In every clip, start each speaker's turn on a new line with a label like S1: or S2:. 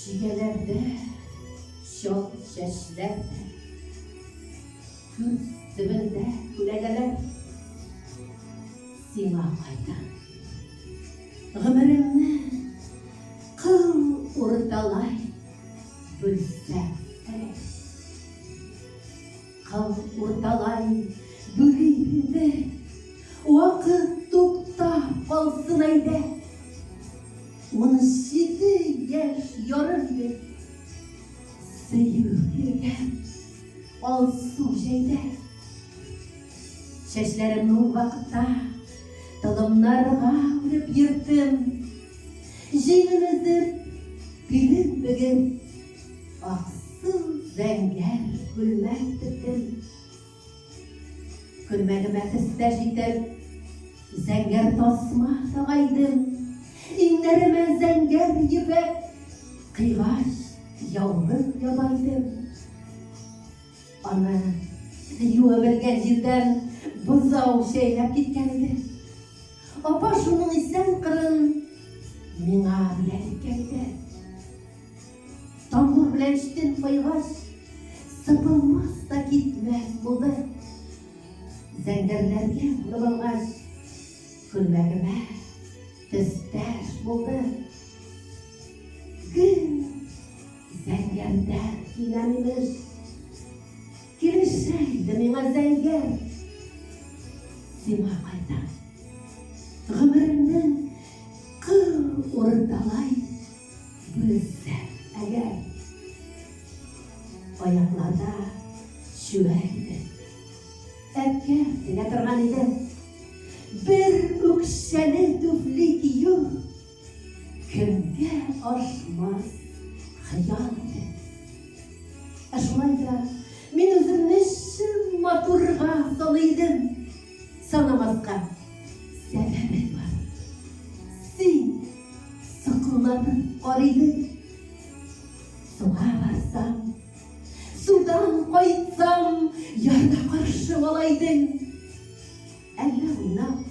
S1: Şigelerde, şol şeşlerde, Kız dibinde gülegeler, Sima kaydan. Gımırımni kıl urtalay, Bülse gerek. Kıl urtalay, bülüyde, Vakit tukta kalsın ayda. 17 yaş yoruldu, Sıyır girgen, Alsu şeyde. Şeşlerimni o vakitta, Dalımlarga vurip yırttım. Jeyinizip, gülüp bugün, Aksıl zenger gülmek tuttum. Gülmegime kısta jitip, Zenger tasma tağaydım. İnlerime zenger yipek, Kıygaç yavrum yalaydım. Ana, yuva bilgen jirden buzav şeylep gitkendi. Apa şunun isen kırın, Mina biledik geldi. Tambur bilen iştin kıygaç, Sıpılmaz da gitmez buldu. Zengerlerge kıvılgaç, Gülmegime tüster buldu. Gün zengerde inanılır. Girişeydi mina zenger. Sima kaydan. Gımırının kıl ortalay. Bülse eğer. Ayaklarda şüveydi. Ekke dile kırgan idi. Bir ükseli tüflik yok. Kimge aşmaz hayaldi. Aşmayda min üzümni şım maturga salıydım. Sanamazga sebebi var. Sen sıkıladın arıydın. Suğa varsam, sudan koytsam, yarda karşı olaydın. Elle oynam,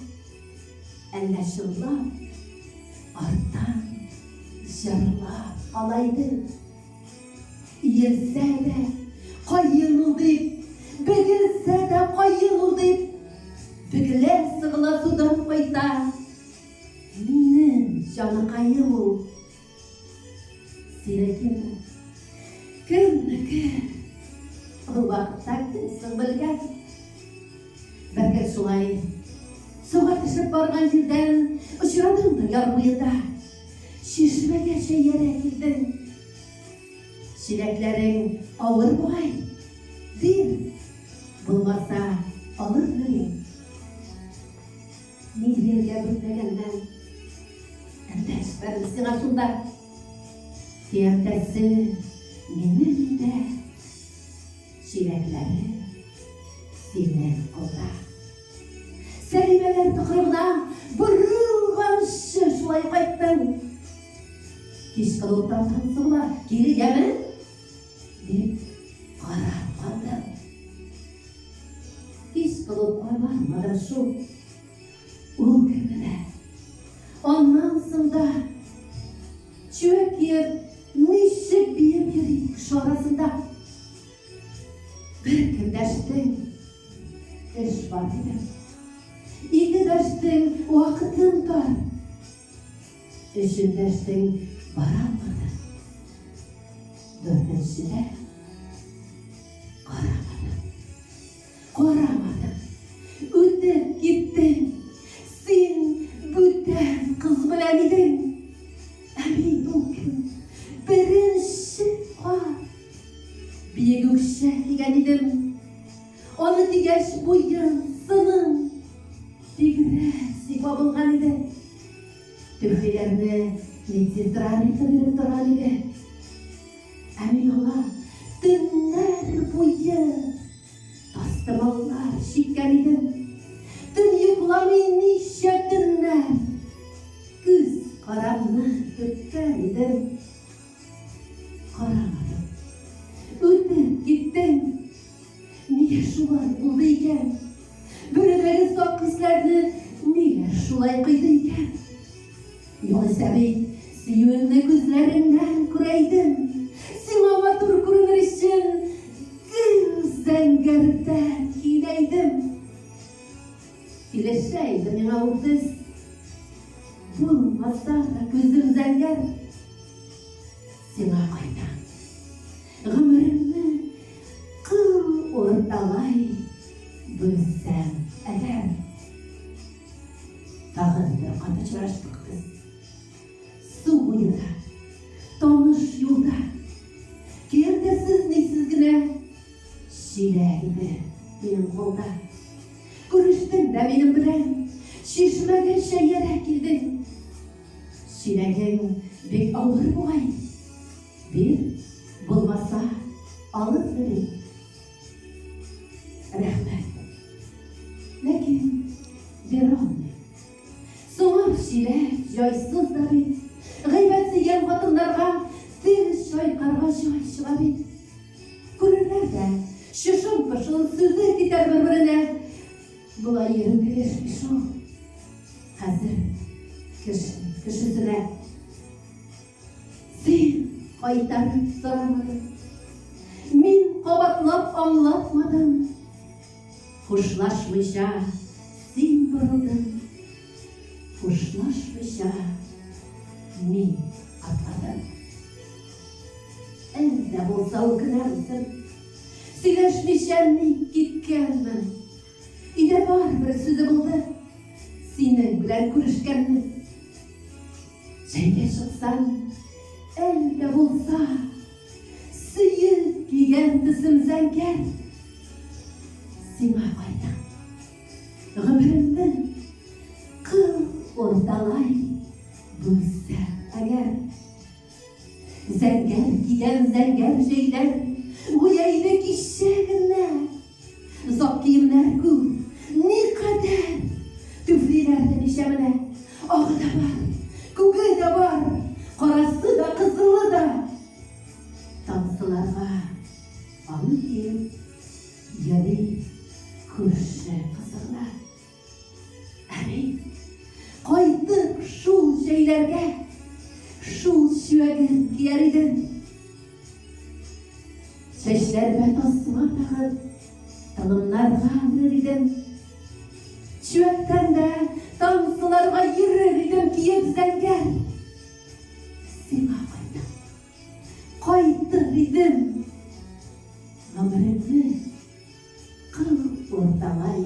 S1: elle şıllap, arttan jarlap alaydın. Yirse de kayınıldıyıp, Bigilse de kayınıldıyıp, Bigile sığla sudan koyta, Minin canı kayımı. Sire kimniki, O vakıtta kimsin bilgen. Belki sulay, Suğa düşüp bargan jirden, Uçuradın da yar buyunda, Şişmege şey yere girdin. Çileklerin ağır boğay, Değil, bulmasa alır mıyım? Nihirge bütlegenden, Enteş vermişsin aslında, Diyertesi benim de, Çilekleri senin kolda. Selimeler tıkırıda, Bırılgan şuşlay kayttın. Hiç kılıptan tansılar, Geri yemin, Deyip karar kaldım. Hiç kılıp varmadan şu, Ul gününe, Ondan sonra, Çök yer, Nişik bir şu arasında, Bir kimdeştin, İş var dedim. İki deştin, vakitin var. Üçüncüsün, varamadı. Dördüncüsüne, Koramadım. Ötüp gittin. Sen bütün kız bilen idin. Emin o gün, birinci var. Bir gökşe digen idim. Onu digeç boyun, sının. Digre sifa bulgan idi. Tüflerini mediterrani tanırıp duran idi. Emin ola, dünler boyu tastımallar şikken idim. Dün yıklamayın nice dünler. Güz karanlık ötken idim. Karamadım. Ötüp gittim. Niye şular bulduyken? Böreğin sok hislerini niye şulay kıydıyken? Yol sebebi Süyünü gözlerinden kuraydım. Sima matur kurunur için gözden geride gideydim. Dileşeydim yana ulduz. Bulmasa da gözüm zenger. Sima koydan. Ömrümü kıl ortalay. Bölsem eğer. Tağın bir katı çıraştık biz. Su boyunda, tanış yolda, kertesiz neksizgine, şileydi benim kolda. Görüştün de benim bilen, şişmegen şeyyere kildin. Şilegen bek ağır boğay, bir bulmasa alır dedim. Rahmet, lakin bir olmayı. Soğuk şile, joysuz da bir. Gıybetsiz yen kadınlarga tez şoy karga şoy şıga bir. Görürler de şışın pışın sözü gider birbirine. Bula yerim birleşmiş o. Hazır kişisine. Sen kaytarıp soramadın. Min kabatlap anlatmadım. Hoşlaşmışa sen buruldun. Hoşlaşmışa min atladım. Elde bolsa okınarısın. Sileşmişen gitkenmen. İde var bir sözü buldu. Senin bilen kuruşkenmen. Senge çıksan elde bolsa sıyık giyen tısımsan gel. Sima koydan. Ömrümden kıl ortalay bulsa eğer. Zenger giyen zenger şeyler bu yaydaki şeğinler. Zakiyimler gül ne kadar tüflilerden işemine. Ağı da var, kugu da var, karası da kızılı da. Tansılarga alıp yarı kurşu kızırlar. Emin koyduk şul şeylerge, şul şüvegen giyeriden. Çeşlerime tosma takıp, tanımlarga yürürdüm. Şüvekten de tansılarga yürürdüm kiyip zenger. Sima koydum. Ömrümü kıl ortalay.